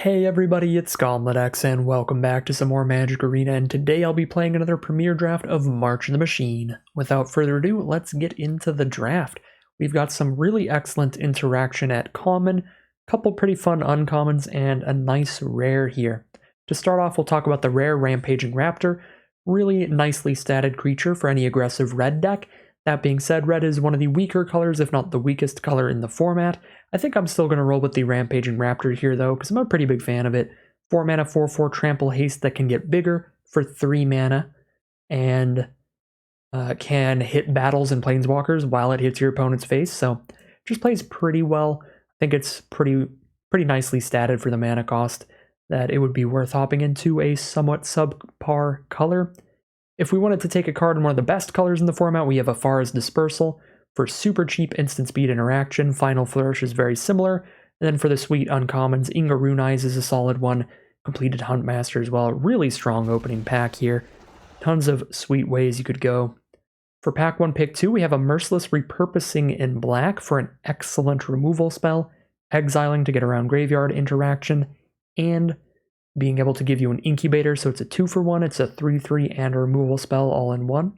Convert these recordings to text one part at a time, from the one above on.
Hey everybody, it's GobletX and welcome back to some more Magic Arena, and today I'll be playing another premiere draft of March of the Machine. Without further ado, let's get into the draft. We've got some really excellent interaction at common, couple pretty fun uncommons, and a nice rare here. To start off, we'll talk about the rare Rampaging Raptor, really nicely statted creature for any aggressive red deck. That being said, red is one of the weaker colors, if not the weakest color in the format. I think I'm still going to roll with the Rampaging Raptor here, though, because I'm a pretty big fan of it. 4 mana, 4/4 trample haste that can get bigger for 3 mana, and can hit battles and planeswalkers while it hits your opponent's face, so just plays pretty well. I think it's pretty nicely statted for the mana cost, that it would be worth hopping into a somewhat subpar color. If we wanted to take a card in one of the best colors in the format, we have Afara's Dispersal. For super cheap instant speed interaction, Final Flourish is very similar. And then for the sweet uncommons, Inga Rune Eyes is a solid one. Completed Huntmaster as well. Really strong opening pack here. Tons of sweet ways you could go. For pack 1, pick 2, we have a Merciless Repurposing in black for an excellent removal spell, exiling to get around graveyard interaction, and being able to give you an incubator, so it's a 2-for-1, it's a 3/3 and a removal spell all in one.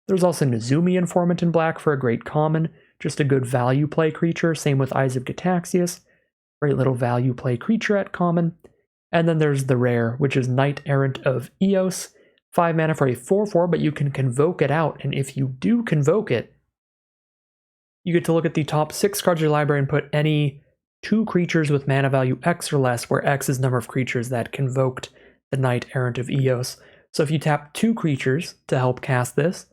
There's also Nezumi Informant in black for a great common, just a good value play creature, same with Eyes of Gataxias, great little value play creature at common. And then there's the rare, which is Knight Errant of Eos, 5 mana for a 4/4, but you can convoke it out, and if you do convoke it, you get to look at the top 6 cards of your library and put any 2 creatures with mana value X or less, where X is the number of creatures that convoked the Knight Errant of Eos. So if you tap 2 creatures to help cast this,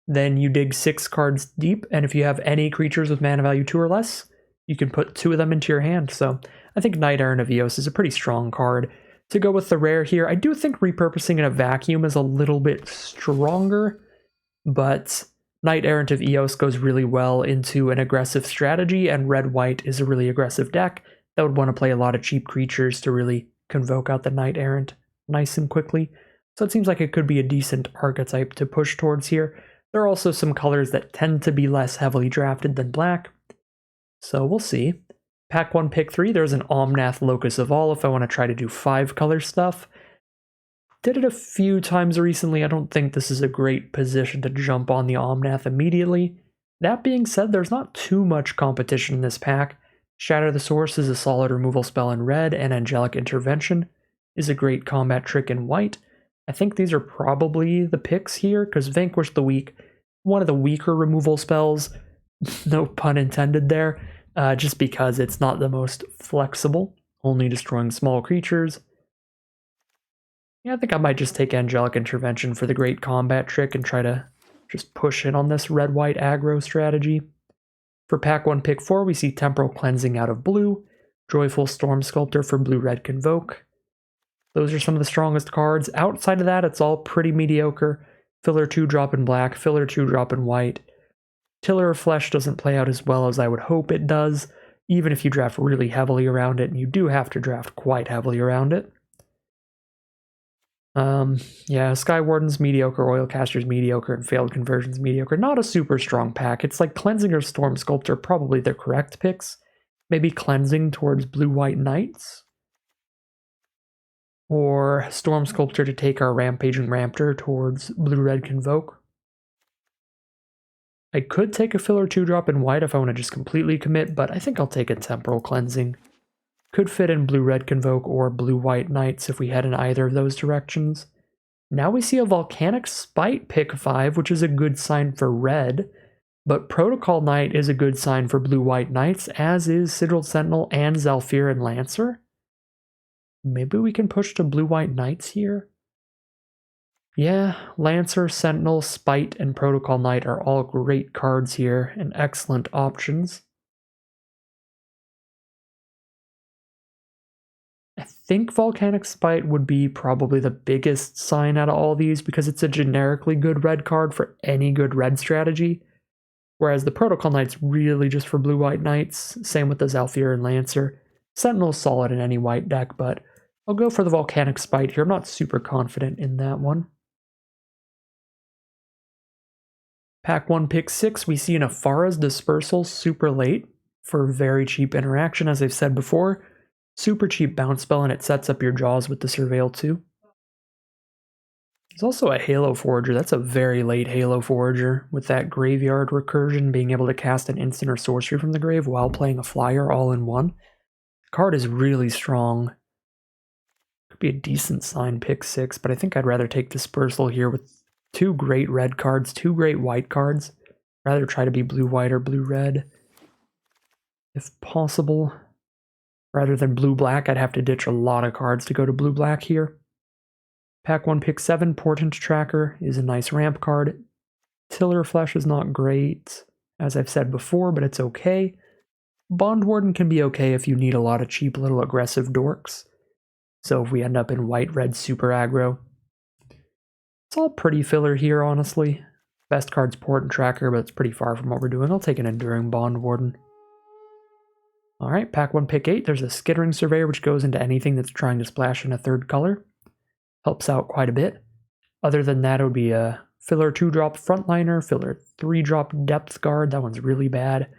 then you dig 6 cards deep, and if you have any creatures with mana value 2 or less, you can put 2 of them into your hand. So I think Knight Errant of Eos is a pretty strong card. To go with the rare here, I do think Repurposing in a Vacuum is a little bit stronger, but Knight Errant of Eos goes really well into an aggressive strategy, and red-white is a really aggressive deck that would want to play a lot of cheap creatures to really convoke out the Knight Errant nice and quickly. So it seems like it could be a decent archetype to push towards here. There are also some colors that tend to be less heavily drafted than black, so we'll see. Pack 1, pick 3, there's an Omnath Locus of All if I want to try to do 5 color stuff. Did it a few times recently. I don't think this is a great position to jump on the Omnath immediately. That being said, there's not too much competition in this pack. Shatter the Source is a solid removal spell in red, and Angelic Intervention is a great combat trick in white. I think these are probably the picks here, because Vanquish the Weak, one of the weaker removal spells, no pun intended there, just because it's not the most flexible, only destroying small creatures. Yeah, I think I might just take Angelic Intervention for the great combat trick and try to just push in on this red-white aggro strategy. For pack 1, pick 4, we see Temporal Cleansing out of blue, Joyful Storm Sculptor for blue-red Convoke. Those are some of the strongest cards. Outside of that, it's all pretty mediocre. Filler 2-drop in black, Filler 2-drop in white. Tiller of Flesh doesn't play out as well as I would hope it does, even if you draft really heavily around it, and you do have to draft quite heavily around it. Yeah, Sky Warden's mediocre, Oilcaster's mediocre, and Failed Conversion's mediocre. Not a super strong pack. It's like Cleansing or Storm Sculptor, probably the correct picks. Maybe Cleansing towards Blue-White Knights. Or Storm Sculptor to take our Rampaging Raptor towards Blue-Red Convoke. I could take a Filler 2-drop in white if I want to just completely commit, but I think I'll take a Temporal Cleansing. Could fit in Blue-Red Convoke or Blue-White Knights if we head in either of those directions. Now we see a Volcanic Spite pick 5, which is a good sign for red, but Protocol Knight is a good sign for Blue-White Knights, as is Sigiled Sentinel and Zhalfirin Lancer. Maybe we can push to Blue-White Knights here? Yeah, Lancer, Sentinel, Spite, and Protocol Knight are all great cards here and excellent options. I think Volcanic Spite would be probably the biggest sign out of all these because it's a generically good red card for any good red strategy, whereas the Protocol Knight's really just for Blue-White Knights, same with the Zhalfirin Lancer. Sentinel's solid in any white deck, but I'll go for the Volcanic Spite here. I'm not super confident in that one. Pack 1, pick 6, we see an Afara's Dispersal super late for very cheap interaction, as I've said before. Super cheap bounce spell, and it sets up your jaws with the Surveil too. There's also a Halo Forager. That's a very late Halo Forager, with that graveyard recursion, being able to cast an instant or sorcery from the grave while playing a flyer all in one. The card is really strong. Could be a decent sign pick 6, but I think I'd rather take Dispersal here with 2 great red cards, 2 great white cards. Rather try to be blue-white or blue-red, if possible. Rather than blue-black, I'd have to ditch a lot of cards to go to blue-black here. Pack 1, pick 7, Portent Tracker is a nice ramp card. Tiller Flesh is not great, as I've said before, but it's okay. Bond Warden can be okay if you need a lot of cheap little aggressive dorks. So if we end up in white-red super aggro. It's all pretty filler here, honestly. Best card's Portent Tracker, but it's pretty far from what we're doing. I'll take an Enduring Bond Warden. Alright, pack 1, pick 8. There's a Skittering Surveyor, which goes into anything that's trying to splash in a 3rd color. Helps out quite a bit. Other than that, it would be a filler 2-drop Frontliner, filler 3-drop Depth Guard. That one's really bad.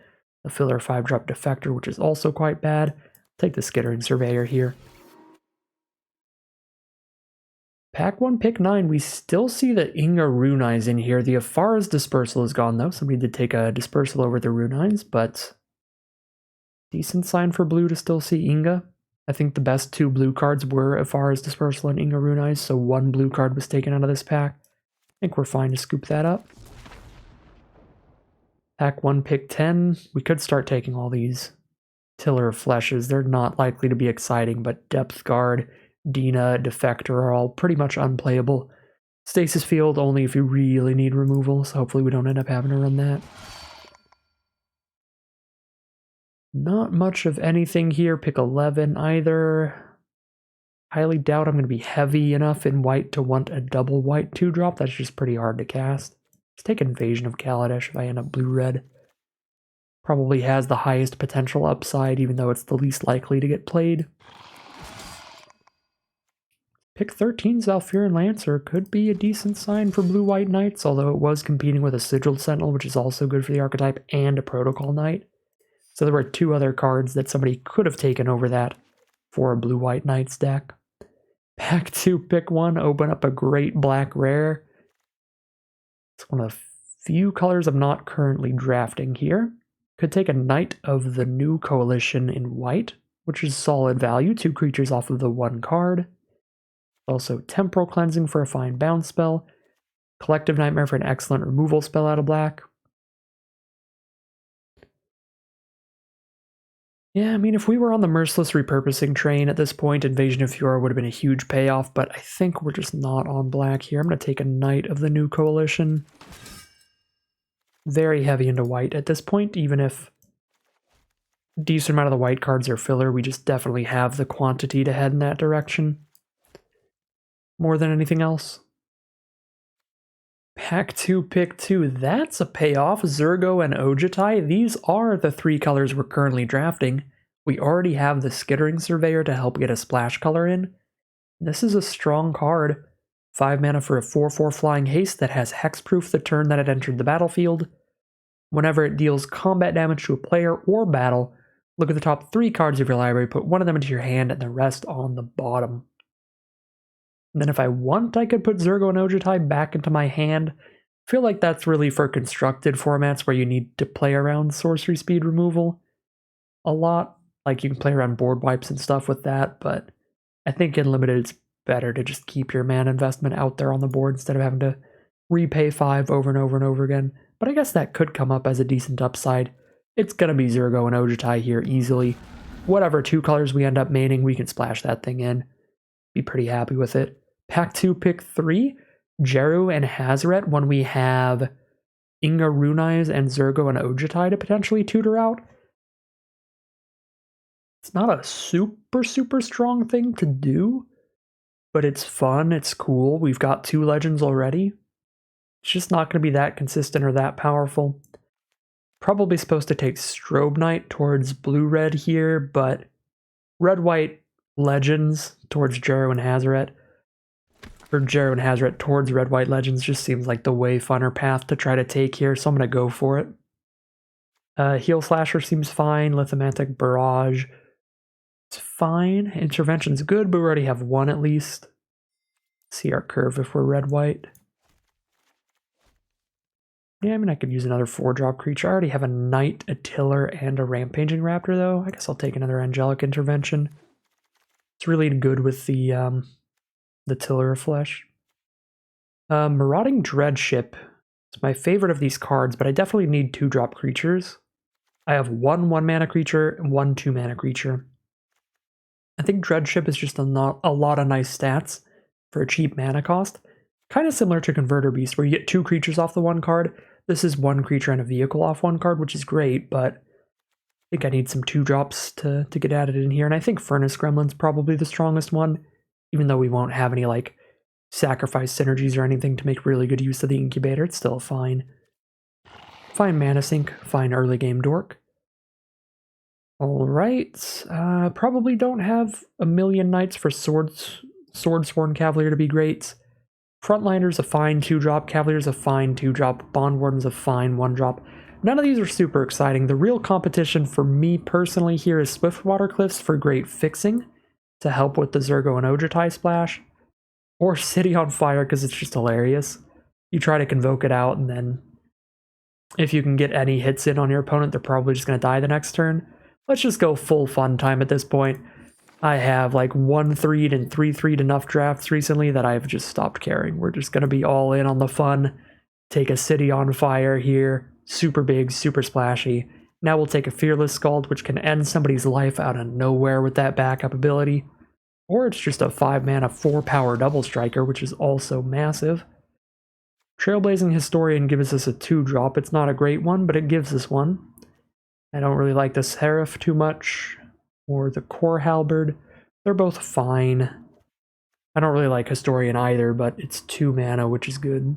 A filler 5-drop Defector, which is also quite bad. Take the Skittering Surveyor here. Pack 1, pick 9. We still see the Inga Runeyes in here. The Afara's Dispersal is gone, though. Somebody did take a Dispersal over the Runeyes, but decent sign for blue to still see Inga. I think the best 2 blue cards were Afara's Dispersal and Inga Runeyes, so 1 blue card was taken out of this pack. I think we're fine to scoop that up. Pack 1, pick 10. We could start taking all these Tiller of Fleshes. They're not likely to be exciting, but Depth Guard, Dina, Defector are all pretty much unplayable. Stasis Field only if you really need removal, so hopefully we don't end up having to run that. Not much of anything here. Pick 11 either. Highly doubt I'm going to be heavy enough in white to want a double white 2-drop. That's just pretty hard to cast. Let's take Invasion of Kaladesh if I end up blue-red. Probably has the highest potential upside, even though it's the least likely to get played. Pick 13, Zalfirin Lancer could be a decent sign for blue-white knights, although it was competing with a Sigiled Sentinel, which is also good for the archetype, and a Protocol Knight. So there were 2 other cards that somebody could have taken over that for a blue-white knights deck. Pack 2, pick 1, open up a great black rare. It's one of the few colors I'm not currently drafting here. Could take a Knight of the New Coalition in white, which is solid value, 2 creatures off of the 1 card. Also Temporal Cleansing for a fine bounce spell. Collective Nightmare for an excellent removal spell out of black. Yeah, I mean, if we were on the Merciless Repurposing train at this point, Invasion of Fiora would have been a huge payoff, but I think we're just not on black here. I'm going to take a Knight of the New Coalition. Very heavy into white at this point, even if a decent amount of the white cards are filler, we just definitely have the quantity to head in that direction. More than anything else. Pack 2, pick 2. That's a payoff. Zurgo and Ojutai. These are the 3 colors we're currently drafting. We already have the Skittering Surveyor to help get a splash color in. This is a strong card. 5 mana for a 4/4 flying haste that has hexproof the turn that it entered the battlefield. Whenever it deals combat damage to a player or battle, look at the top 3 cards of your library, put one of them into your hand and the rest on the bottom. And then if I want, I could put Zurgo and Ojutai back into my hand. I feel like that's really for constructed formats where you need to play around sorcery speed removal a lot. Like you can play around board wipes and stuff with that, but I think in limited it's better to just keep your mana investment out there on the board instead of having to repay 5 over and over and over again. But I guess that could come up as a decent upside. It's going to be Zurgo and Ojutai here easily. Whatever 2 colors we end up maining, we can splash that thing in. Be pretty happy with it. Pack 2, pick 3, Jeru and Hazaret, when we have Inga Runeyes and Zurgo and Ojutai to potentially tutor out. It's not a super strong thing to do, but it's fun, it's cool. We've got 2 legends already. It's just not going to be that consistent or that powerful. Probably supposed to take Strobe Knight towards blue-red here, but red-white legends towards Jeru and Hazaret, or Jeru and Hazaret towards red-white legends just seems like the way funner path to try to take here, so I'm going to go for it. Heel Slasher seems fine, Lithomantic Barrage, It's fine. Intervention's good, but we already have one at least. See our curve if we're red-white. Yeah, I mean, I could use another 4-drop creature. I already have a Knight, a Tiller, and a Rampaging Raptor, though. I guess I'll take another Angelic Intervention. It's really good with the Tiller of Flesh. Marauding Dreadship is my favorite of these cards, but I definitely need 2-drop creatures. I have one 1-mana creature and one 2-mana creature. I think Dreadship is just a lot of nice stats for a cheap mana cost. Kind of similar to Converter Beast, where you get 2 creatures off the one card. This is 1 creature and a vehicle off one card, which is great, but I think I need some 2-drops to get added in here. And I think Furnace Gremlin's probably the strongest one, even though we won't have any like sacrifice synergies or anything to make really good use of the Incubator. It's still fine. Fine Mana Sink, fine early game dork. Alright, probably don't have a million Knights for Swordsworn Cavalier to be great. Frontliner's a fine 2-drop, Cavalier's a fine 2-drop, Bond Warden's a fine 1-drop. None of these are super exciting. The real competition for me personally here is Swiftwater Cliffs for great fixing to help with the Zergo and Ojutai splash, or City on Fire because it's just hilarious. You try to Convoke it out, and then if you can get any hits in on your opponent, they're probably just going to die the next turn. Let's just go full fun time at this point. I have like 1-3'd and 3-3'd enough drafts recently that I've just stopped caring. We're just going to be all in on the fun. Take a City on Fire here. Super big, super splashy. Now we'll take a Fearless Scald, which can end somebody's life out of nowhere with that backup ability. Or it's just a 5-mana, 4-power double striker, which is also massive. Trailblazing Historian gives us a 2-drop. It's not a great one, but it gives us one. I don't really like the Seraph too much, or the Core Halberd. They're both fine. I don't really like Historian either, but it's 2 mana, which is good.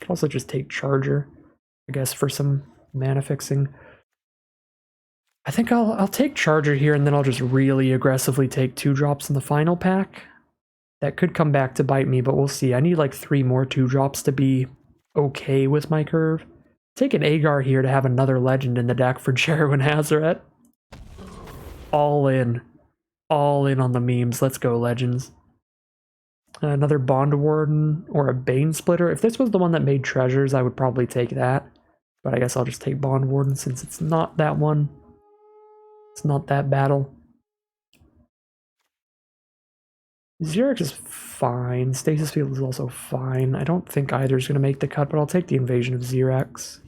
Could also just take Charger, I guess, for some mana fixing. I think I'll take Charger here, and then I'll just really aggressively take 2-drops in the final pack. That could come back to bite me, but we'll see. I need like 3 more 2-drops to be okay with my curve. Take an Agar here to have another legend in the deck for Jero and Hazaret. All in. All in on the memes. Let's go, Legends. Another Bond Warden or a Bane Splitter. If this was the one that made treasures, I would probably take that. But I guess I'll just take Bond Warden since it's not that one. It's not that battle. Xerix is fine. Stasis Field is also fine. I don't think either is going to make the cut, but I'll take the Invasion of Xerix.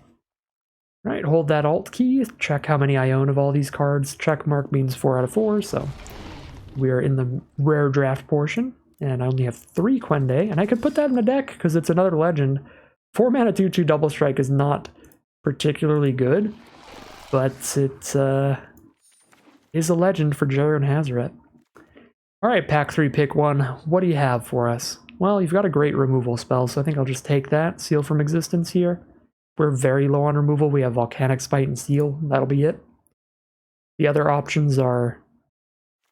Right, hold that Alt key, check how many I own of all these cards. Check mark means 4 out of 4, so we're in the rare draft portion. And I only have 3 Quende, and I could put that in the deck because it's another legend. 4 mana 2/2 double strike is not particularly good, but it is a legend for Jero and Hazaret. Alright, pack 3, pick 1. What do you have for us? Well, you've got a great removal spell, so I think I'll just take that. Seal from Existence here. We're very low on removal. We have Volcanic Spite and Seal. That'll be it. The other options are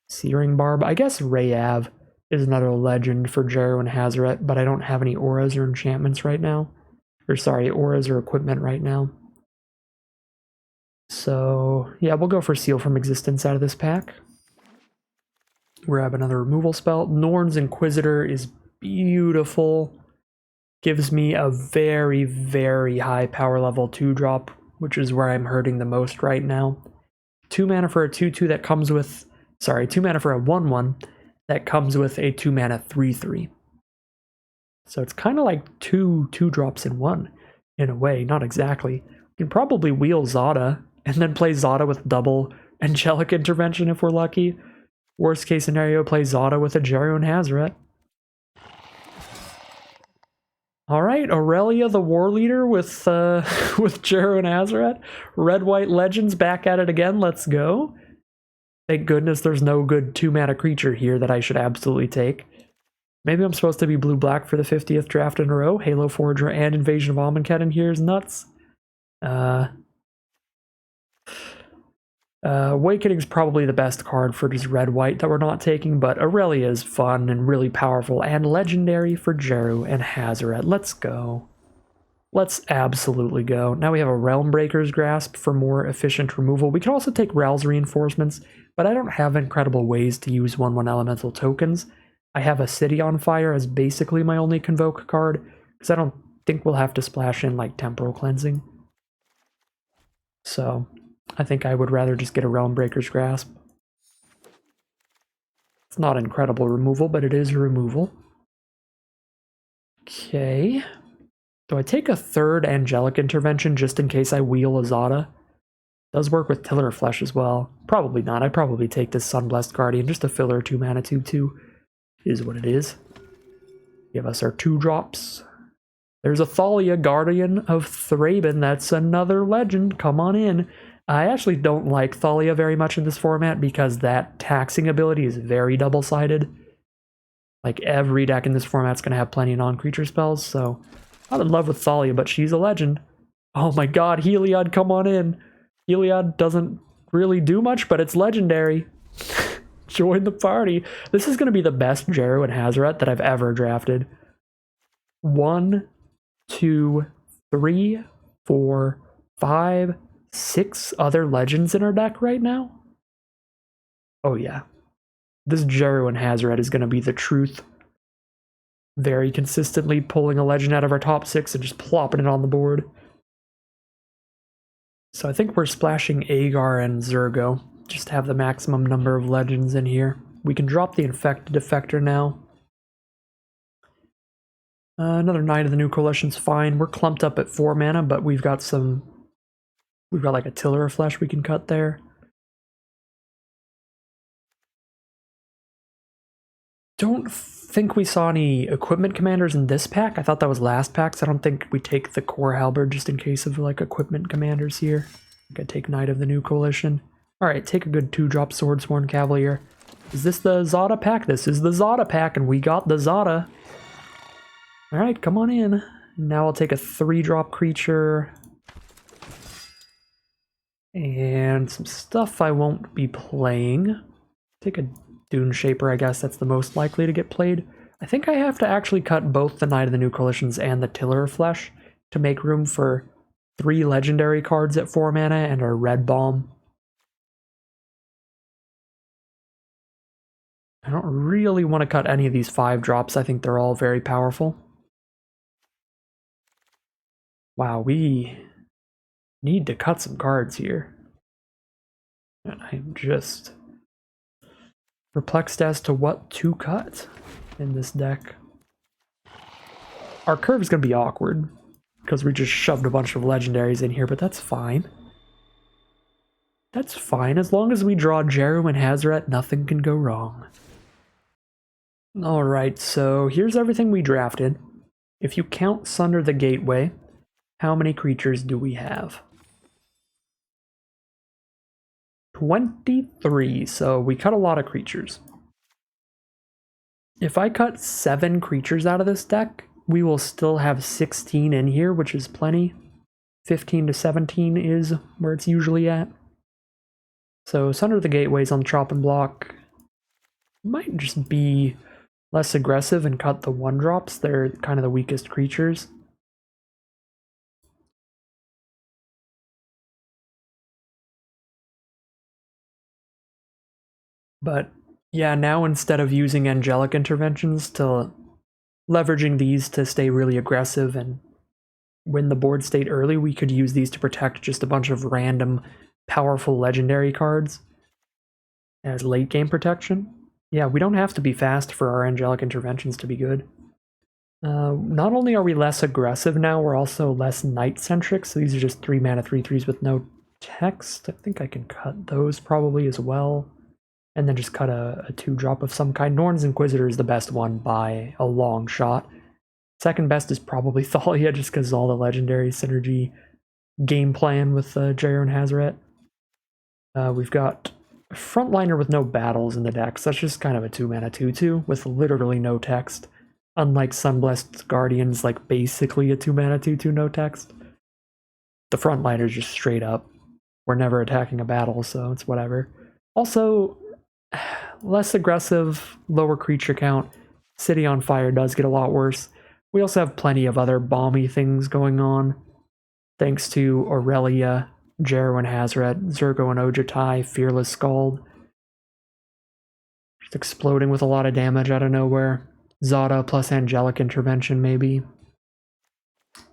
Searing Barb. I guess Rayav is another legend for Jero and Hazaret, but I don't have any auras or enchantments right now. Or sorry, auras or equipment right now. So yeah, we'll go for Seal from Existence out of this pack. Grab another removal spell. Norn's Inquisitor is beautiful. Gives me a very, very high power level 2-drop, which is where I'm hurting the most right now. 2 mana for a 2/2 that comes with... Sorry, 2 mana for a 1/1 that comes with a 2 mana 3/3. So it's kind of like 2 2-drops in one, in a way. Not exactly. You can probably wheel Zada, and then play Zada with double Angelic Intervention if we're lucky. Worst case scenario, play Zada with a Jero and Hazaret. Alright, Aurelia the War Leader with Jero and Hazaret. Red-White Legends back at it again, let's go. Thank goodness there's no good 2-mana creature here that I should absolutely take. Maybe I'm supposed to be blue-black for the 50th draft in a row. Halo Forager and Invasion of Amonkhet in here is nuts. Awakening's probably the best card for just red-white that we're not taking, but Aurelia is fun and really powerful and legendary for Jero and Hazaret. Let's go. Let's absolutely go. Now we have a Realm Breaker's Grasp for more efficient removal. We can also take Rel's Reinforcements, but I don't have incredible ways to use 1/1 elemental tokens. I have a City on Fire as basically my only Convoke card, because I don't think we'll have to splash in like Temporal Cleansing. So I think I would rather just get a Realm Breaker's Grasp. It's not incredible removal, but it is removal. Okay. Do I take a third Angelic Intervention just in case I wheel a Zada? Does work with Tiller Flesh as well. Probably not. I'd probably take this Sunblessed Guardian, just a filler 2-mana 2/2. Is what it is. Give us our 2 drops. There's a Thalia, Guardian of Thraben. That's another legend. Come on in. I actually don't like Thalia very much in this format because that taxing ability is very double-sided. Like, every deck in this format's going to have plenty of non-creature spells, so I'm in love with Thalia, but she's a legend. Oh my god, Heliod, come on in. Heliod doesn't really do much, but it's legendary. Join the party. This is going to be the best Jeru and Hazoret that I've ever drafted. 1, 2, 3, 4, 5, 6 other legends in our deck right now? Oh yeah. This Jeru and Hazoret is going to be the truth. Very consistently pulling a legend out of our top 6 and just plopping it on the board. So I think we're splashing Agar and Zurgo. Just have the maximum number of legends in here. We can drop the Infected Defector now. Another Knight of the New Coalition's fine. We're clumped up at 4 mana, but we've got like a Tiller of Flesh we can cut there. Don't think we saw any equipment commanders in this pack. I thought that was last pack, so I don't think we take the core halberd just in case of like equipment commanders here. I think I take Knight of the New Coalition. Alright, take a good 2-drop Swordsworn Cavalier. Is this the Zada pack? This is the Zada pack, and we got the Zada. Alright, come on in. Now I'll take a 3-drop creature. And some stuff I won't be playing. Take a Dune Shaper, I guess that's the most likely to get played. I think I have to actually cut both the Knight of the New Coalitions and the Tiller of Flesh to make room for 3 legendary cards at 4 mana and a Red Bomb. I don't really want to cut any of these 5 drops. I think they're all very powerful. Wow, we need to cut some cards here. And I'm just perplexed as to what to cut in this deck. Our curve is going to be awkward because we just shoved a bunch of legendaries in here, but that's fine. That's fine. As long as we draw Jeru and Hazoret, nothing can go wrong. Alright, so here's everything we drafted. If you count Sunder the Gateway, how many creatures do we have? 23, so we cut a lot of creatures. If I cut 7 creatures out of this deck, we will still have 16 in here, which is plenty. 15 to 17 is where it's usually at. So Sunder the Gateway's on the chopping block. Might just be less aggressive and cut the 1-drops. They're kind of the weakest creatures. But yeah, now instead of using angelic interventions to leveraging these to stay really aggressive and win the board state early, we could use these to protect just a bunch of random powerful legendary cards as late game protection. Yeah, we don't have to be fast for our angelic interventions to be good. Not only are we less aggressive now, we're also less knight-centric, so these are just 3 mana 3/3s with no text. I think I can cut those probably as well. And then just cut a 2-drop of some kind. Norn's Inquisitor is the best one by a long shot. Second best is probably Thalia, just because all the legendary synergy game plan with Jeru and Hazoret. We've got a Frontliner with no battles in the deck, so that's just kind of a 2-mana 2/2 with literally no text. Unlike Sunblessed Guardians, like basically a 2-mana 2/2 no text. The Frontliner's just straight up. We're never attacking a battle, so it's whatever. Also, less aggressive, lower creature count. City on Fire does get a lot worse. We also have plenty of other balmy things going on, thanks to Aurelia, Jero and Hazret, Zergo and Ojutai, Fearless Scald. Just exploding with a lot of damage out of nowhere. Zada plus Angelic Intervention, maybe.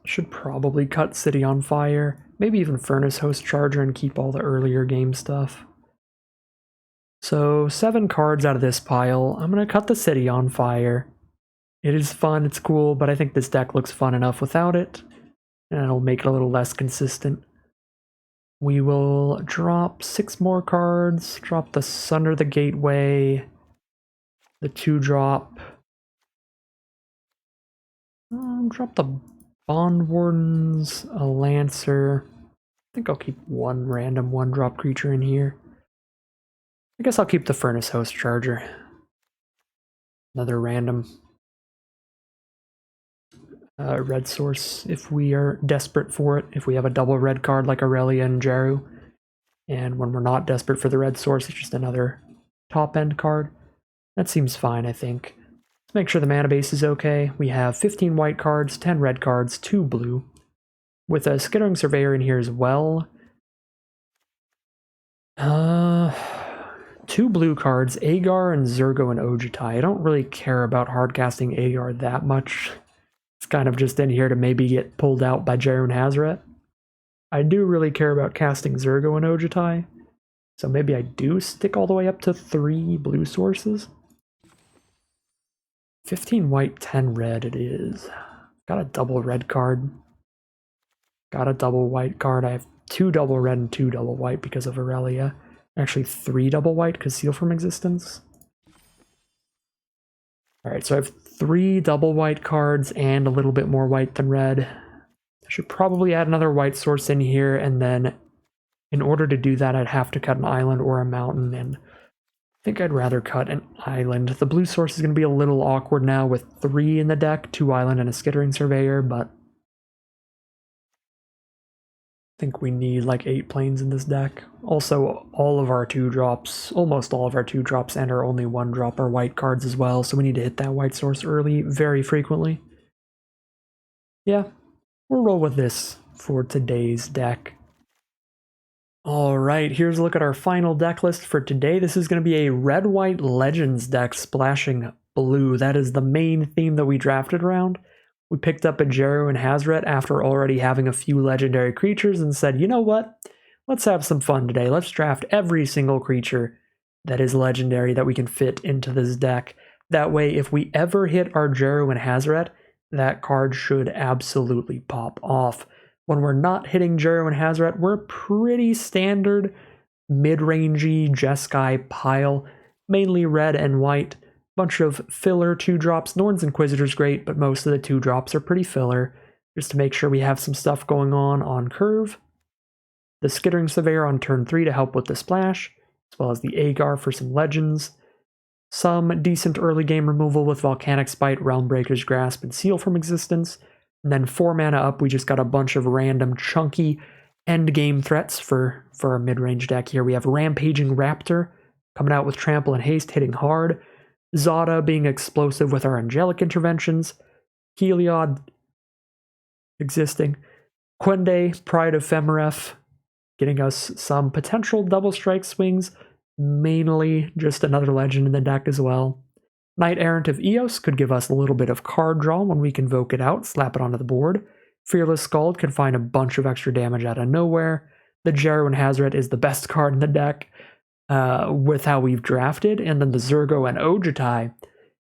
Should probably cut City on Fire. Maybe even Furnace Host Charger and keep all the earlier game stuff. So 7 cards out of this pile. I'm going to cut the City on Fire. It is fun, it's cool, but I think this deck looks fun enough without it. And it'll make it a little less consistent. We will drop 6 more cards. Drop the Sunder the Gateway. The 2-drop. Drop the Bond Wardens, a Lancer. I think I'll keep one random 1-drop creature in here. I guess I'll keep the Furnace Host Charger. Another random red source if we are desperate for it. If we have a double red card like Aurelia and Jeru. And when we're not desperate for the red source, it's just another top-end card. That seems fine, I think. Let's make sure the mana base is okay. We have 15 white cards, 10 red cards, 2 blue. With a Skittering Surveyor in here as well. 2 blue cards, Agar and Zergo and Ojutai. I don't really care about hardcasting Agar that much. It's kind of just in here to maybe get pulled out by Jeru and Hazret. I do really care about casting Zergo and Ojutai. So maybe I do stick all the way up to 3 blue sources. 15 white, 10 red it is. Got a double red card. Got a double white card. I have 2 double red and 2 double white because of Aurelia. Actually 3 double white because Seal from Existence. Alright, so I have 3 double white cards and a little bit more white than red. I should probably add another white source in here, and then in order to do that I'd have to cut an island or a mountain, and I think I'd rather cut an island. The blue source is going to be a little awkward now with 3 in the deck, 2 island and a Skittering Surveyor, but I think we need like 8 planes in this deck. Also, all of our 2-drops, almost all of our 2-drops and our only 1-drop are white cards as well, so we need to hit that white source early very frequently. Yeah, we'll roll with this for today's deck. Alright, here's a look at our final deck list for today. This is going to be a red-white Legends deck splashing blue. That is the main theme that we drafted around. We picked up a Jeru and Hazret after already having a few legendary creatures and said, you know what? Let's have some fun today. Let's draft every single creature that is legendary that we can fit into this deck. That way, if we ever hit our Jeru and Hazret, that card should absolutely pop off. When we're not hitting Jeru and Hazret, we're pretty standard mid-rangey Jeskai pile, mainly red and white. Bunch of filler 2-drops. Norn's Inquisitor's great, but most of the 2-drops are pretty filler, just to make sure we have some stuff going on curve. The Skittering Surveyor on turn 3 to help with the splash, as well as the Agar for some legends. Some decent early game removal with Volcanic Spite, Realmbreaker's Grasp, and Seal from Existence. And then 4 mana up, we just got a bunch of random chunky end game threats for our mid-range deck here. We have Rampaging Raptor coming out with Trample and Haste, hitting hard. Zada being explosive with our Angelic Interventions. Heliod existing. Quende, Pride of Femeref, getting us some potential double strike swings. Mainly just another legend in the deck as well. Knight Errant of Eos could give us a little bit of card draw when we convoke it out, slap it onto the board. Fearless Scald could find a bunch of extra damage out of nowhere. The Jeru and Hazret is the best card in the deck. With how we've drafted, and then the Zergo and Ojutai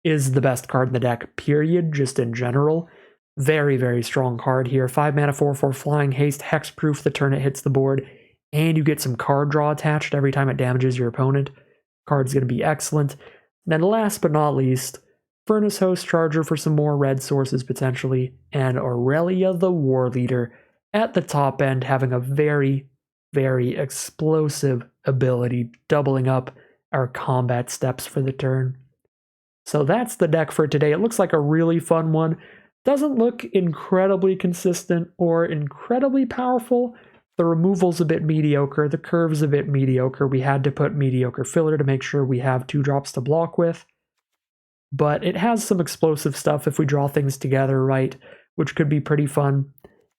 is the best card in the deck, period, just in general. Very, very strong card here. 5 mana, 4/4 flying, haste, hexproof the turn it hits the board, and you get some card draw attached every time it damages your opponent. Card's going to be excellent. And then last but not least, Furnace Host Charger for some more red sources potentially, and Aurelia the War Leader at the top end, having a very, very explosive ability, doubling up our combat steps for the turn. So that's the deck for today. It looks like a really fun one. Doesn't look incredibly consistent or incredibly powerful. The removal's a bit mediocre. The curve's a bit mediocre. We had to put mediocre filler to make sure we have 2-drops to block with. but it has some explosive stuff if we draw things together right, which could be pretty fun.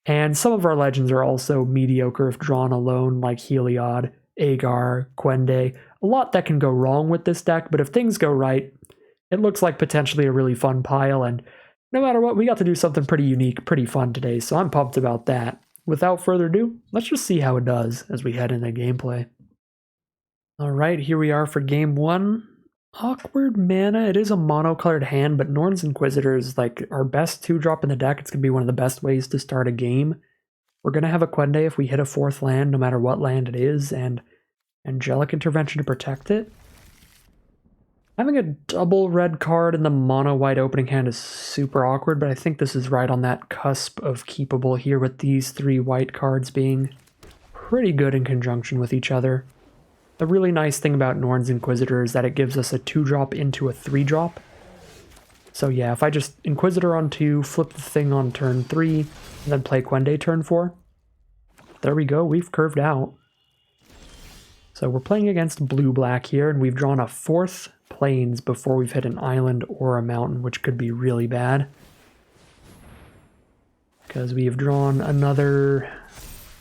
And some of our legends are also mediocre if drawn alone, like Heliod, Agar, Quende. A lot that can go wrong with this deck, but if things go right, it looks like potentially a really fun pile, and no matter what, we got to do something pretty unique, pretty fun today, so I'm pumped about that. Without further ado, let's just see how it does as we head into gameplay. Alright, here we are for game 1. Awkward mana. It is a mono-colored hand, but Norn's Inquisitor is like our best 2-drop in the deck. It's going to be one of the best ways to start a game. We're going to have a Quende if we hit a 4th land, no matter what land it is, and Angelic Intervention to protect it. Having a double red card in the mono-white opening hand is super awkward, but I think this is right on that cusp of keepable here, with these 3 white cards being pretty good in conjunction with each other. The really nice thing about Norn's Inquisitor is that it gives us a 2-drop into a 3-drop. So yeah, if I just Inquisitor on 2, flip the thing on turn 3, and then play Quende turn 4, there we go, we've curved out. So we're playing against blue-black here, and we've drawn a 4th plains before we've hit an island or a mountain, which could be really bad. Because we have drawn another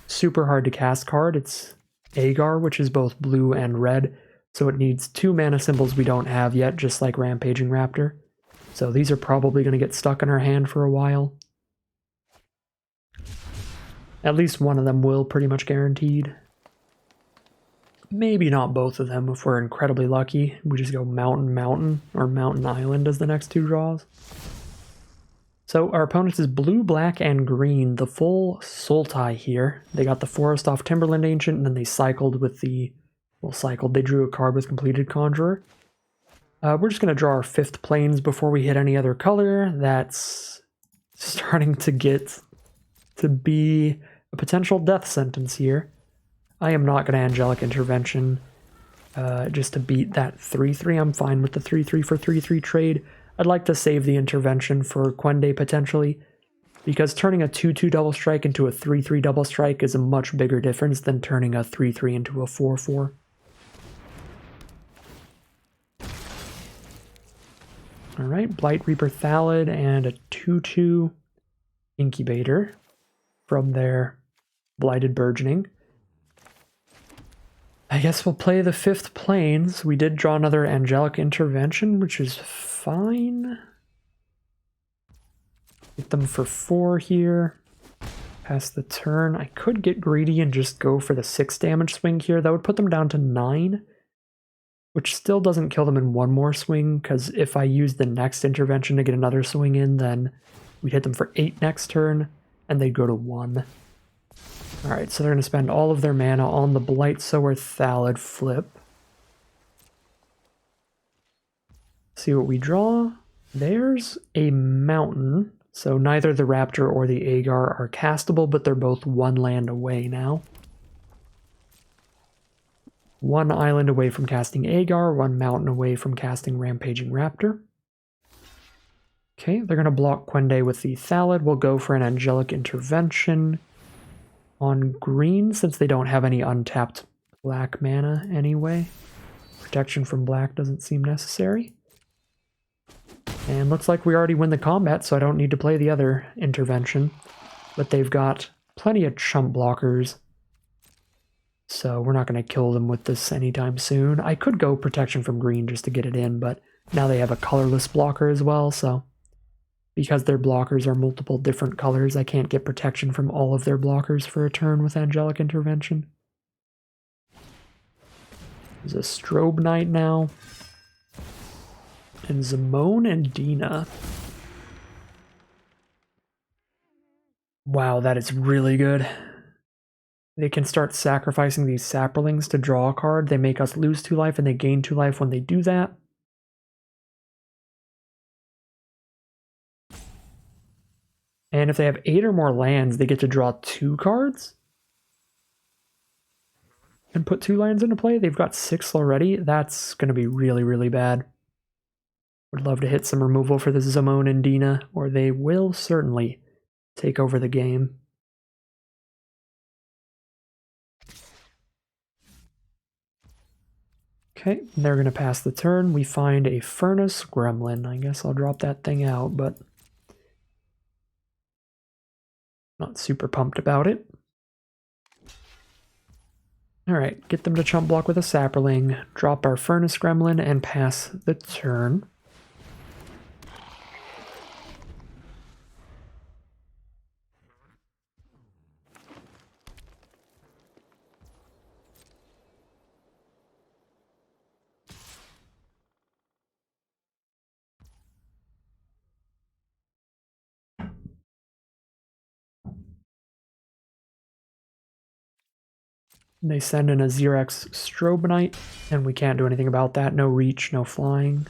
super hard to cast card. It's Agar, which is both blue and red, so it needs 2 mana symbols we don't have yet, just like Rampaging Raptor. So these are probably going to get stuck in our hand for a while. At least one of them will, pretty much guaranteed. Maybe not both of them if we're incredibly lucky. We just go Mountain Mountain or Mountain Island as the next 2 draws. So our opponent is blue, black, and green, the full Sultai here. They got the Forest off Timberland Ancient, and then they cycled with the... Well, cycled. They drew a card with Completed Conjurer. We're just going to draw our 5th plains before we hit any other color. That's starting to get to be a potential death sentence here. I am not going to Angelic Intervention just to beat that 3-3. I'm fine with the 3-3 for 3-3 trade. I'd like to save the intervention for Quende potentially, because turning a 2-2 double strike into a 3-3 double strike is a much bigger difference than turning a 3-3 into a 4-4. Alright, Blight Reaper Thallid and a 2-2 Incubator from their Blighted Burgeoning. I guess we'll play the 5th plains. We did draw another Angelic Intervention, which is fine. Get them for 4 here. Pass the turn. I could get greedy and just go for the 6 damage swing here. That would put them down to 9, which still doesn't kill them in 1 more swing, because if I use the next intervention to get another swing in, then we'd hit them for 8 next turn, and they'd go to 1. Alright, so they're going to spend all of their mana on the Blightsower Thallid flip. See what we draw. There's a mountain, so neither the Raptor or the Agar are castable, but they're both 1 land away now. 1 island away from casting Agar, 1 mountain away from casting Rampaging Raptor. Okay, they're going to block Quende with the Thallid. We'll go for an Angelic Intervention on green, since they don't have any untapped black mana anyway. Protection from black doesn't seem necessary. And looks like we already win the combat, so I don't need to play the other intervention. But they've got plenty of chump blockers, so we're not going to kill them with this anytime soon. I could go protection from green just to get it in, but now they have a colorless blocker as well, so because their blockers are multiple different colors, I can't get protection from all of their blockers for a turn with Angelic Intervention. There's a Strobe Knight now. And Zimone and Dina. Wow, that is really good. They can start sacrificing these Saprolings to draw a card. They make us lose 2 life, and they gain 2 life when they do that. And if they have 8 or more lands, they get to draw 2 cards and put 2 lands into play. They've got 6 already. That's going to be really, really bad. Would love to hit some removal for the Zimone and Dina, or they will certainly take over the game. Okay, they're going to pass the turn. We find a Furnace Gremlin. I guess I'll drop that thing out, but not super pumped about it. Alright, get them to chump block with a Sapperling, drop our Furnace Gremlin, and pass the turn. They send in a Xerox Strobonite, and we can't do anything about that. No reach, no flying.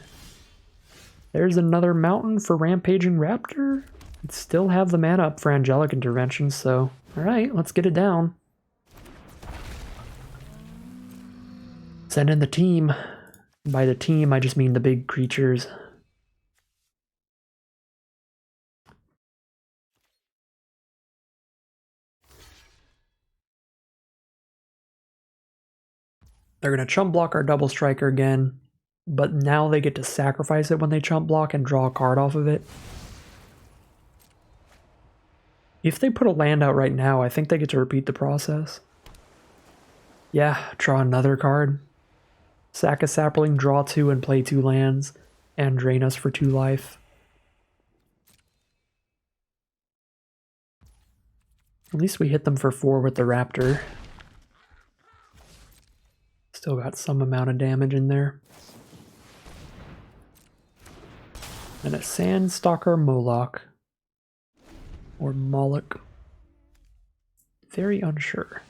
There's another mountain for Rampaging Raptor. We'd still have the mana up for Angelic Intervention, so alright, let's get it down. Send in the team. By the team, I just mean the big creatures. They're going to chump block our double striker again, but now they get to sacrifice it when they chump block and draw a card off of it. If they put a land out right now, I think they get to repeat the process. Yeah, draw another card. Sack a Sapperling, draw 2 and play 2 lands, and drain us for 2 life. At least we hit them for 4 with the Raptor. Still got some amount of damage in there. And a Sandstalker Moloch. Or Moloch. Very unsure.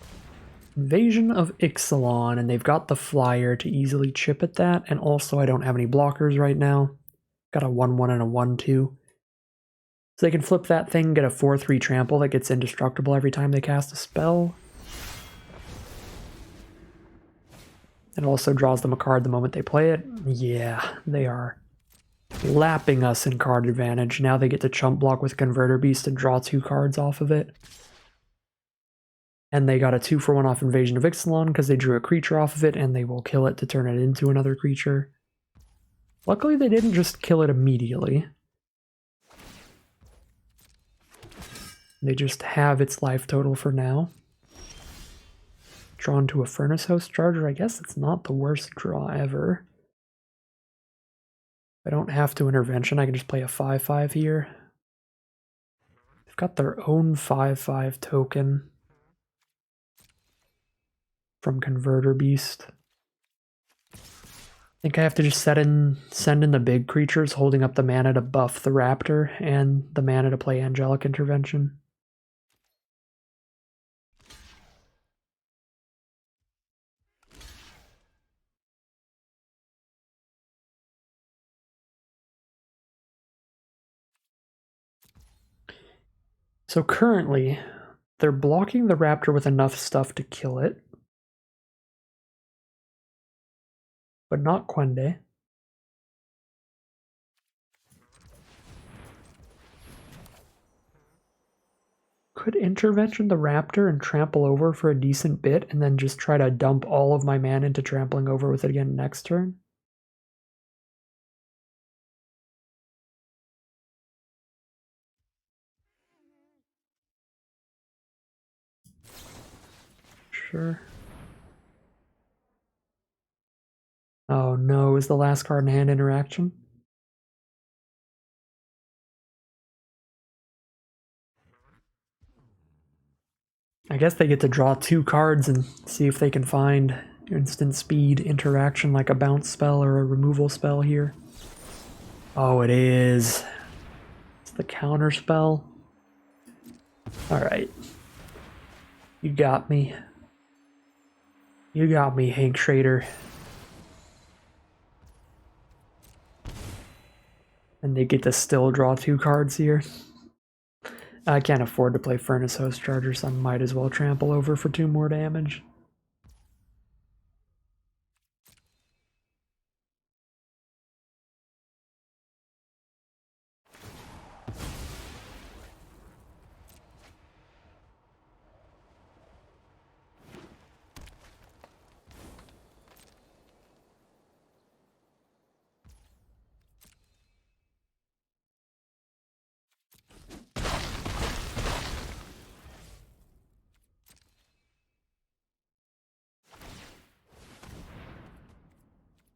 Invasion of Ixalan, and they've got the flyer to easily chip at that, and also I don't have any blockers right now. Got a 1-1 and a 1-2. So they can flip that thing, get a 4-3 trample that gets indestructible every time they cast a spell. It also draws them a card the moment they play it. Yeah, they are lapping us in card advantage. Now they get to chump block with Converter Beast and draw 2 cards off of it. And they got a 2-for-1 off Invasion of Ixalan because they drew a creature off of it, and they will kill it to turn it into another creature. Luckily, they didn't just kill it immediately. They just have its life total for now. Drawn to a Furnace Host Charger. I guess it's not the worst draw ever. I don't have to intervention. I can just play a 5-5 here. They've got their own 5-5 token from Converter Beast. I think I have to just send in the big creatures, holding up the mana to buff the Raptor and the mana to play Angelic Intervention. So currently, they're blocking the Raptor with enough stuff to kill it. But not Quende. Could intervention the Raptor and trample over for a decent bit, and then just try to dump all of my mana into trampling over with it again next turn? Sure. Oh no, is the last card in hand interaction? I guess they get to draw 2 cards and see if they can find instant speed interaction like a bounce spell or a removal spell here. Oh, it is. It's the counter spell. Alright. You got me. You got me, Hank Schrader. And they get to still draw 2 cards here. I can't afford to play Furnace Host Charger, so I might as well trample over for 2 more damage.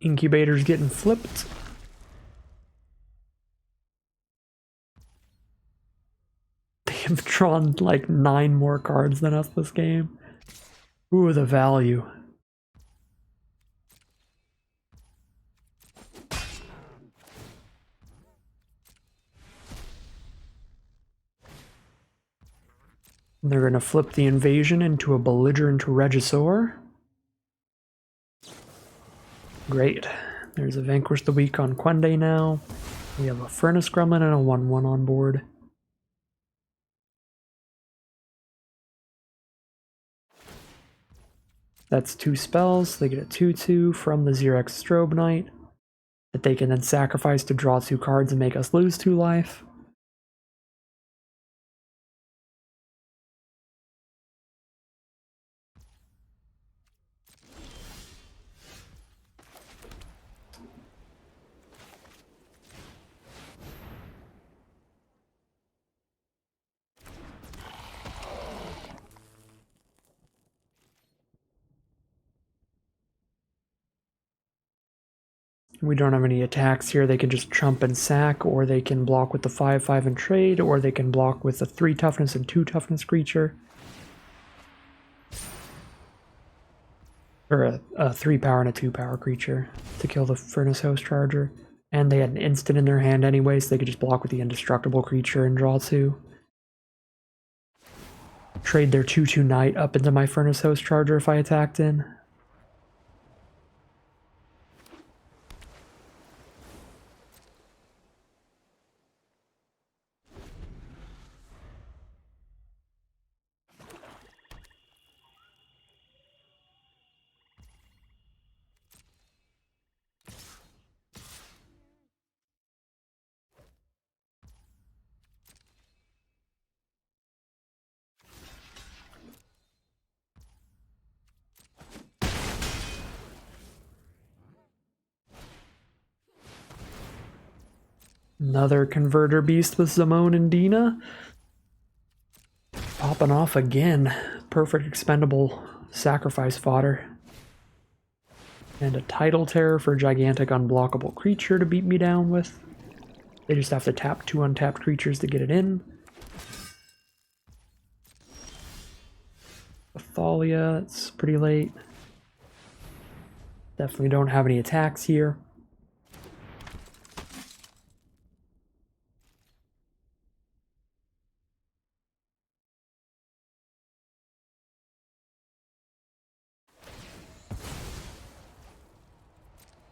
Incubator's getting flipped. They have drawn like 9 more cards than us this game. Ooh, the value. They're going to flip the invasion into a belligerent Regisaur. Great. There's a Vanquish the Weak on Quende now. We have a Furnace Gremlin and a 1/1 on board. That's 2 spells. They get a 2/2 from the Xerox Strobe Knight that they can then sacrifice to draw 2 cards and make us lose 2 life. We don't have any attacks here. They can just chump and sack, or they can block with the 5/5 and trade, or they can block with a 3 toughness and 2 toughness creature. Or a 3 power and a 2 power creature to kill the Furnace Host Charger. And they had an instant in their hand anyway, so they could just block with the indestructible creature and draw 2. Trade their 2/2 Knight up into my Furnace Host Charger if I attacked in. Another Converter Beast with Zimone and Dina. Popping off again. Perfect expendable sacrifice fodder. And a Tidal Terror for a gigantic unblockable creature to beat me down with. They just have to tap 2 untapped creatures to get it in. Athalia, it's pretty late. Definitely don't have any attacks here.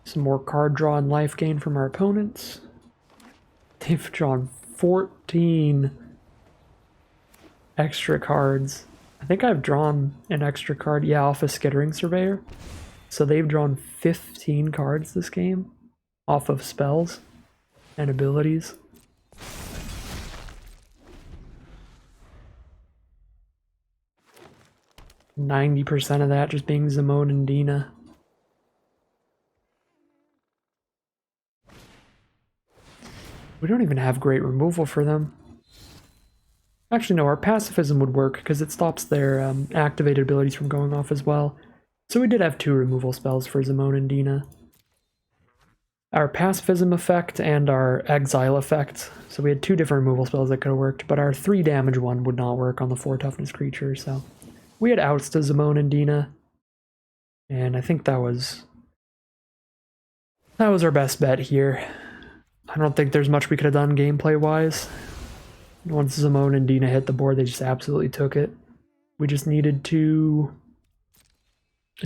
Some more card draw and life gain from our opponents. They've drawn 14 extra cards. I think I've drawn an extra card, yeah, off of Skittering Surveyor. So they've drawn 15 cards this game off of spells and abilities. %90 of that just being Zimone and Dina. We don't even have great removal for them. Actually, no, our pacifism would work because it stops their activated abilities from going off as well. So we did have 2 removal spells for Zimone and Dina. Our pacifism effect and our exile effect. So we had 2 different removal spells that could have worked, but our 3 damage one would not work on the 4 toughness creature, so we had outs to Zimone and Dina. And I think that was our best bet here. I don't think there's much we could have done gameplay-wise. Once Zimone and Dina hit the board, they just absolutely took it. We just needed 2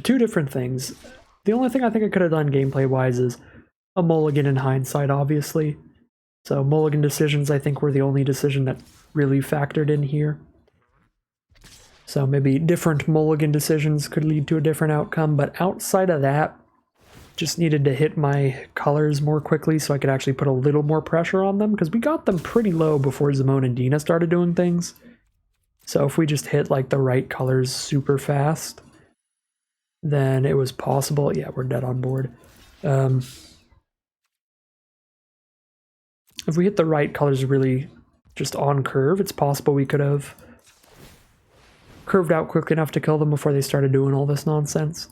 different things. The only thing I think I could have done gameplay-wise is a mulligan in hindsight, obviously. So mulligan decisions, I think, were the only decision that really factored in here. So maybe different mulligan decisions could lead to a different outcome, but outside of that, just needed to hit my colors more quickly so I could actually put a little more pressure on them, because we got them pretty low before Zimone and Dina started doing things. So if we just hit like the right colors super fast, then it was possible. Yeah, we're dead on board. If we hit the right colors really just on curve, it's possible we could have curved out quick enough to kill them before they started doing all this nonsense.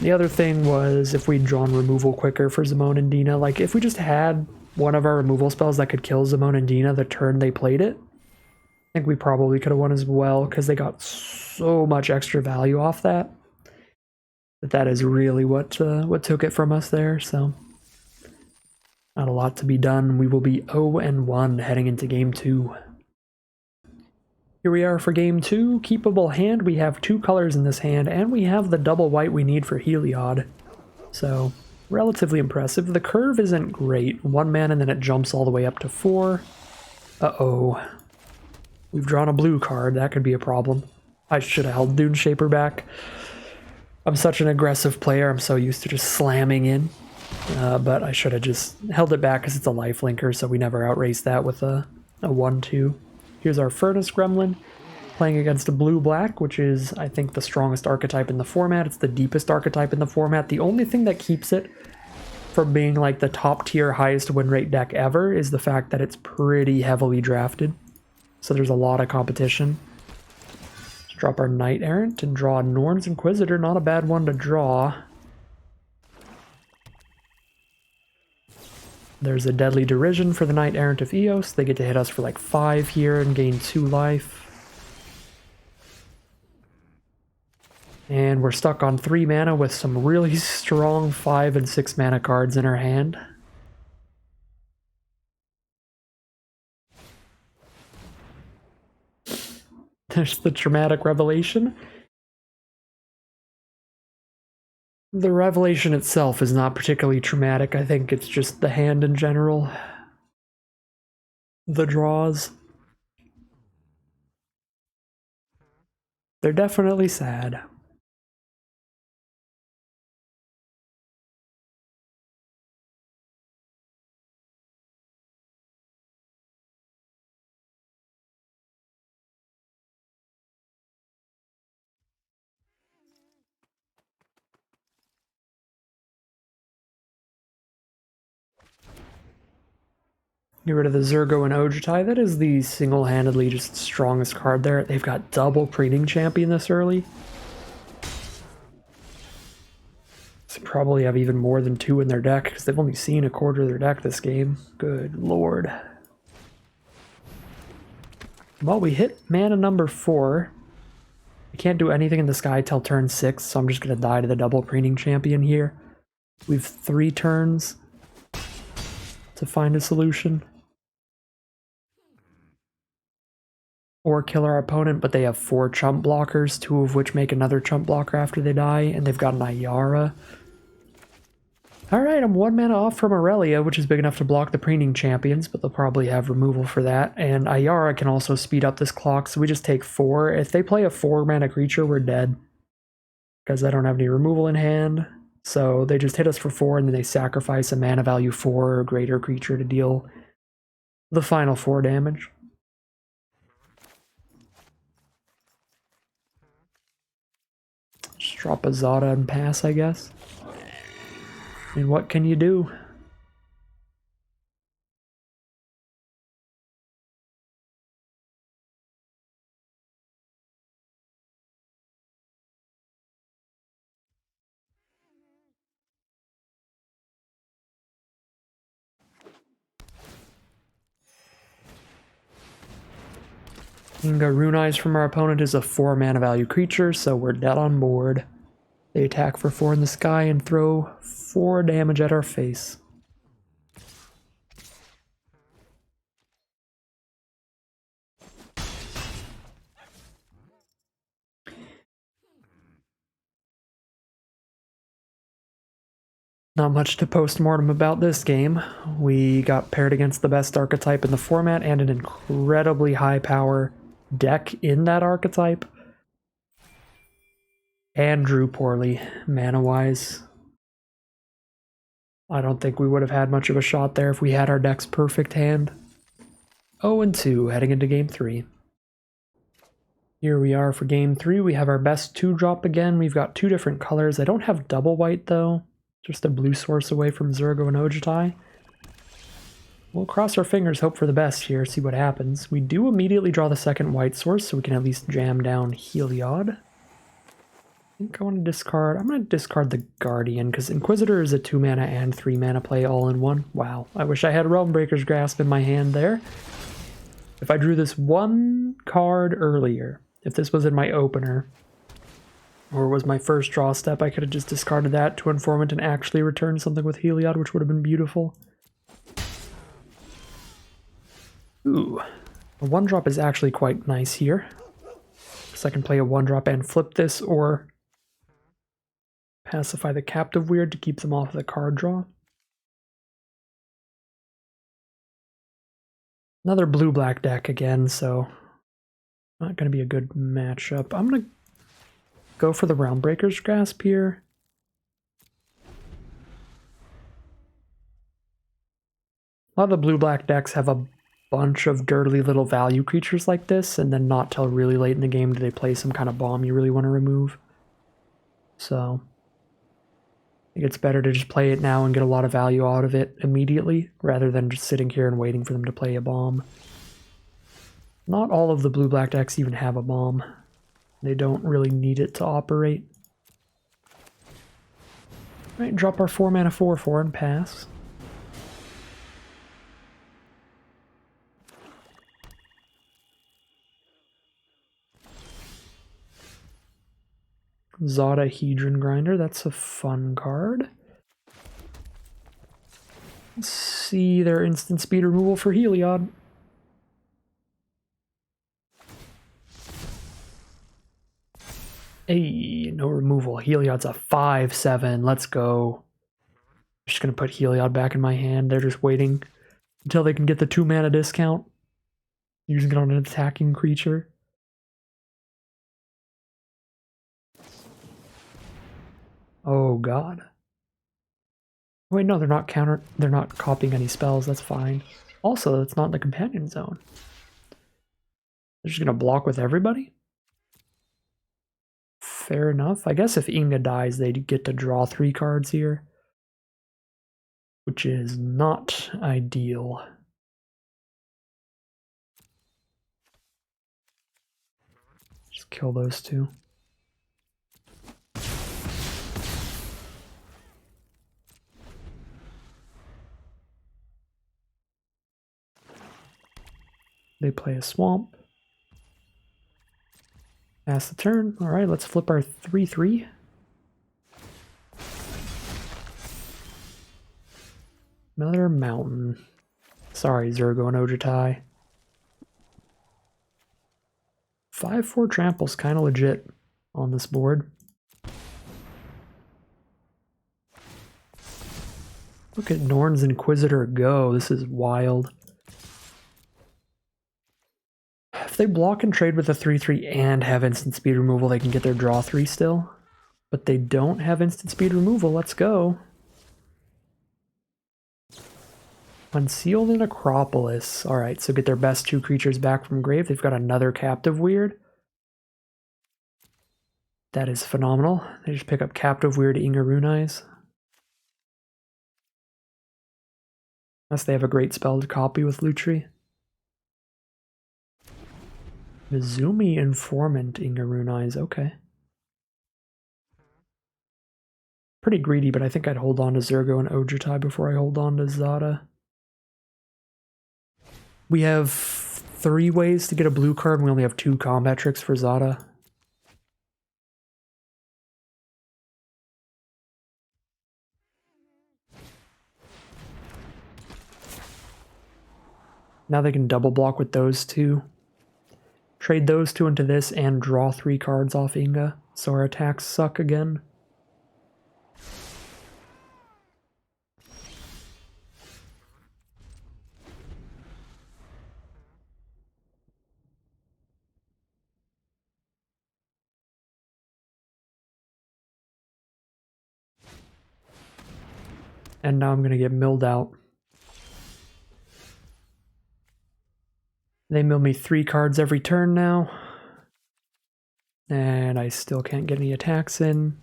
The other thing was if we'd drawn removal quicker for Zimone and Dina, like if we just had one of our removal spells that could kill Zimone and Dina the turn they played it, I think we probably could have won as well, because they got so much extra value off that. But that is really what took it from us there, so not a lot to be done. We will be 0-1 heading into game 2. Here we are for game 2. Keepable hand. We have 2 colors in this hand, and we have the double white we need for Heliod. So, relatively impressive. The curve isn't great. 1 mana and then it jumps all the way up to 4. Uh-oh. We've drawn a blue card. That could be a problem. I should have held Dune Shaper back. I'm such an aggressive player. I'm so used to just slamming in. But I should have just held it back because it's a lifelinker, so we never outrace that with a 1-2. Here's our Furnace Gremlin, playing against a blue-black, which is, I think, the strongest archetype in the format. It's the deepest archetype in the format. The only thing that keeps it from being like the top-tier, highest win rate deck ever is the fact that it's pretty heavily drafted. So there's a lot of competition. Let's drop our Knight Errant and draw a Norn's Inquisitor. Not a bad one to draw. There's a Deadly Derision for the Knight Errant of Eos. They get to hit us for like 5 here and gain 2 life. And we're stuck on 3 mana with some really strong 5 and 6 mana cards in our hand. There's the Traumatic Revelation. The revelation itself is not particularly traumatic. I think it's just the hand in general. The draws. They're definitely sad. Get rid of the Zergo and Ojutai. That is the single-handedly just strongest card there. They've got double Preening Champion this early. So probably have even more than 2 in their deck, because they've only seen a quarter of their deck this game. Good lord. Well, we hit mana number 4. We can't do anything in the sky till turn 6, so I'm just going to die to the double Preening Champion here. We've 3 turns to find a solution. Or kill our opponent, but they have 4 chump blockers, 2 of which make another chump blocker after they die, and they've got an Ayara. Alright, I'm 1 mana off from Aurelia, which is big enough to block the Preening Champions, but they'll probably have removal for that. And Ayara can also speed up this clock, so we just take 4. If they play a 4 mana creature, we're dead. Because I don't have any removal in hand. So they just hit us for 4, and then they sacrifice a mana value 4 or greater creature to deal the final 4 damage. Just drop a Zada and pass, I guess. And what can you do? Inga Rune Eyes from our opponent is a 4 mana value creature, so we're dead on board. They attack for 4 in the sky and throw 4 damage at our face. Not much to post-mortem about this game. We got paired against the best archetype in the format and an incredibly high power deck in that archetype. And drew poorly, mana-wise. I don't think we would have had much of a shot there if we had our deck's perfect hand. 0-2 heading into game 3. Here we are for game 3. We have our best 2-drop again. We've got 2 different colors. I don't have double white though. Just a blue source away from Zergo and Ojutai. We'll cross our fingers, hope for the best here, see what happens. We do immediately draw the second white source, so we can at least jam down Heliod. think I want to discard... I'm going to discard the Guardian, because Inquisitor is a 2 mana and 3 mana play all in one. Wow, I wish I had Realmbreaker's Grasp in my hand there. If I drew this one card earlier, if this was in my opener, or was my first draw step, I could have just discarded that to Informant and actually returned something with Heliod, which would have been beautiful. Ooh, a 1-drop is actually quite nice here. So I can play a 1-drop and flip this, or pacify the Captive Weird to keep them off the card draw. Another blue-black deck again, so not going to be a good matchup. I'm going to go for the Realmbreaker's Grasp here. A lot of the blue-black decks have a bunch of dirty little value creatures like this, and then not till really late in the game do they play some kind of bomb you really want to remove. So I think it's better to just play it now and get a lot of value out of it immediately, rather than just sitting here and waiting for them to play a bomb. Not all of the blue-black decks even have a bomb. They don't really need it to operate. Alright, drop our 4 mana 4/4 and pass. Zada Hedron Grinder, that's a fun card. Let's see their instant speed removal for Heliod. Hey, no removal. Heliod's a 5/7. Let's go. Just gonna put Heliod back in my hand. They're just waiting until they can get the 2 mana discount, using it on an attacking creature. Oh god. Wait, no, they're not copying any spells, that's fine. Also, it's not in the companion zone. They're just gonna block with everybody? Fair enough. I guess if Inga dies, they get to draw 3 cards here, which is not ideal. Just kill those 2. They play a swamp. Pass the turn. Alright, let's flip our 3/3. Another mountain. Sorry, Zurgo and Ojutai. 5/4 trample's kind of legit on this board. Look at Norn's Inquisitor go. This is wild. If they block and trade with a 3/3 and have instant speed removal, they can get their draw 3 still. But they don't have instant speed removal. Let's go. Unseal the Necropolis. Alright, so get their best 2 creatures back from grave. They've got another Captive Weird. That is phenomenal. They just pick up Captive Weird Inga Runais. Unless they have a great spell to copy with Lutri. Mizumi Informant Inga Runais, okay. Pretty greedy, but I think I'd hold on to Zurgo and Ojutai before I hold on to Zada. We have 3 ways to get a blue card, and we only have 2 combat tricks for Zada. Now they can double block with those 2. Trade those 2 into this and draw 3 cards off Inga, so our attacks suck again. And now I'm going to get milled out. They mill me 3 cards every turn now. And I still can't get any attacks in.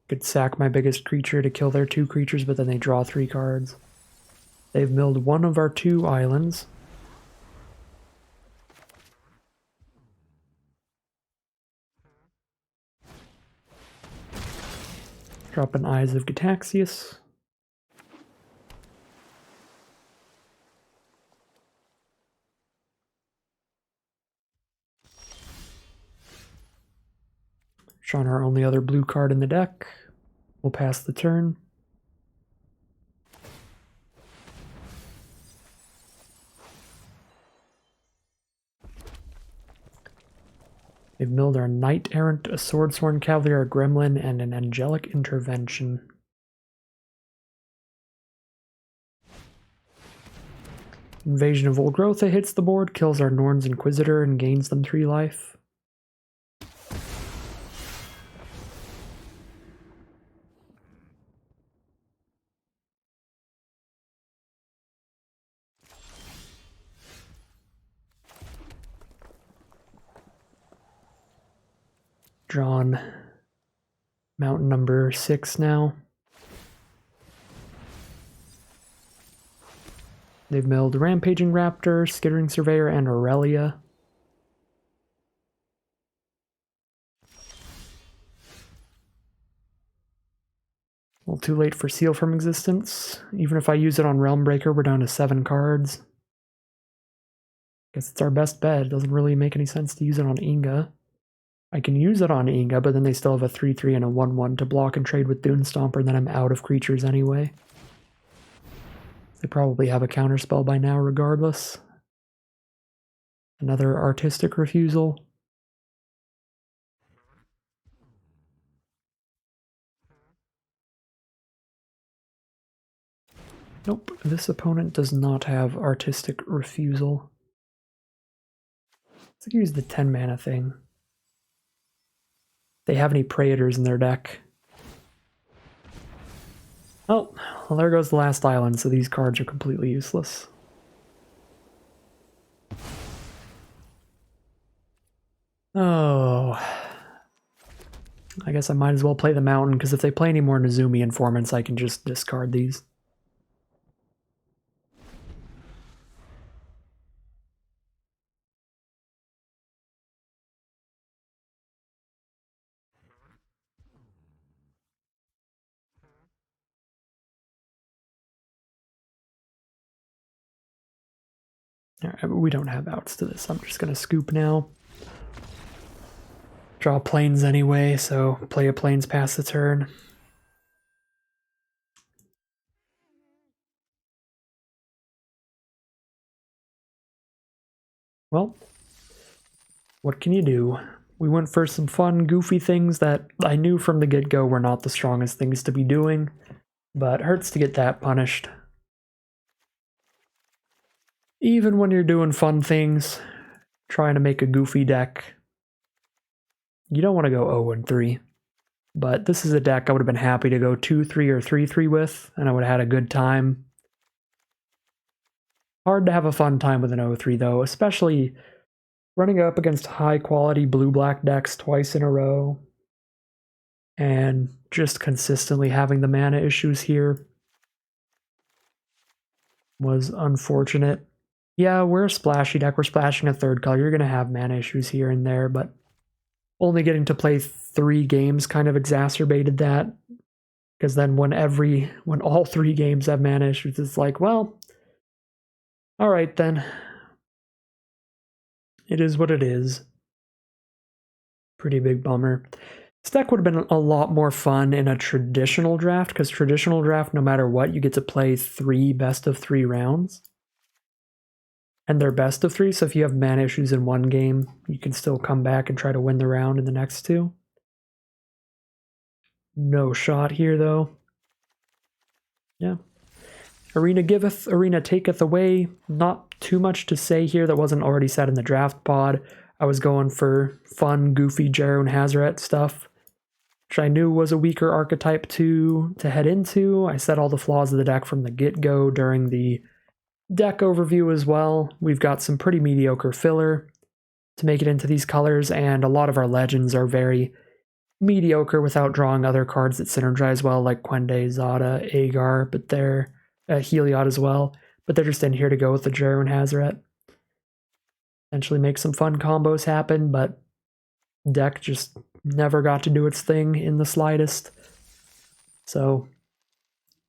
Could sack my biggest creature to kill their 2 creatures, but then they draw 3 cards. They've milled 1 of our 2 islands. Drop an Eyes of Gataxius. Drawing our only other blue card in the deck. We'll pass the turn. They've milled our Knight Errant, a Swordsworn Cavalier, a Gremlin, and an Angelic Intervention. Invasion of Old Growth hits the board, kills our Norn's Inquisitor, and gains them 3 life. Drawn mountain number 6 now. They've milled Rampaging Raptor, Skittering Surveyor, and Aurelia. A little too late for Seal from Existence. Even if I use it on Realm Breaker, we're down to 7 cards. Guess it's our best bet. It doesn't really make any sense to use it on Inga. I can use it on Inga, but then they still have a 3/3 and a 1/1 to block and trade with Dune Stomper, and then I'm out of creatures anyway. They probably have a counterspell by now regardless. Another Artistic Refusal. Nope, this opponent does not have Artistic Refusal. Let's use the 10 mana thing. They have any Praetors in their deck. Oh, well there goes the last island, so these cards are completely useless. Oh. I guess I might as well play the mountain, because if they play any more Nezumi Informants, I can just discard these. Alright, we don't have outs to this. I'm just going to scoop now. Draw planes anyway, so play a planes past the turn. Well, what can you do? We went for some fun, goofy things that I knew from the get-go were not the strongest things to be doing, but it hurts to get that punished. Even when you're doing fun things, trying to make a goofy deck, you don't want to go 0-3. But this is a deck I would have been happy to go 2-3 or 3-3 with, and I would have had a good time. Hard to have a fun time with an 0-3 though, especially running up against high-quality blue-black decks twice in a row, and just consistently having the mana issues here was unfortunate. Yeah, we're a splashy deck. We're splashing a 3rd color. You're going to have mana issues here and there, but only getting to play 3 games kind of exacerbated that. Because then when all 3 games have mana issues, it's like, well, alright then. It is what it is. Pretty big bummer. This deck would have been a lot more fun in a traditional draft, because traditional draft, no matter what, you get to play 3 best of 3 rounds. And they're best of 3, so if you have mana issues in one game, you can still come back and try to win the round in the next 2. No shot here, though. Yeah. Arena giveth, arena taketh away. Not too much to say here that wasn't already said in the draft pod. I was going for fun, goofy Jero and Hazaret stuff, which I knew was a weaker archetype to head into. I said all the flaws of the deck from the get-go during the deck overview as well. We've got some pretty mediocre filler to make it into these colors, and a lot of our legends are very mediocre without drawing other cards that synergize well, like Quende, Zada, Agar, but they're Heliod as well, but they're just in here to go with the Jero and Hazaret. Essentially make some fun combos happen, but deck just never got to do its thing in the slightest. So,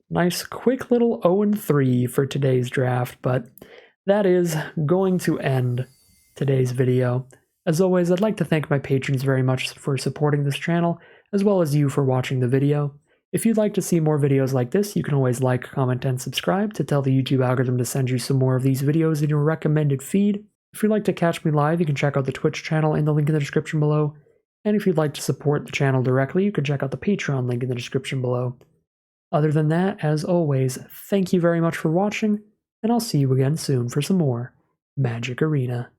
nice quick little 0-3 for today's draft, but that is going to end today's video. As always, I'd like to thank my patrons very much for supporting this channel, as well as you for watching the video. If you'd like to see more videos like this, you can always like, comment, and subscribe to tell the YouTube algorithm to send you some more of these videos in your recommended feed. If you'd like to catch me live, you can check out the Twitch channel in the link in the description below. And if you'd like to support the channel directly, you can check out the Patreon link in the description below. Other than that, as always, thank you very much for watching, and I'll see you again soon for some more Magic Arena.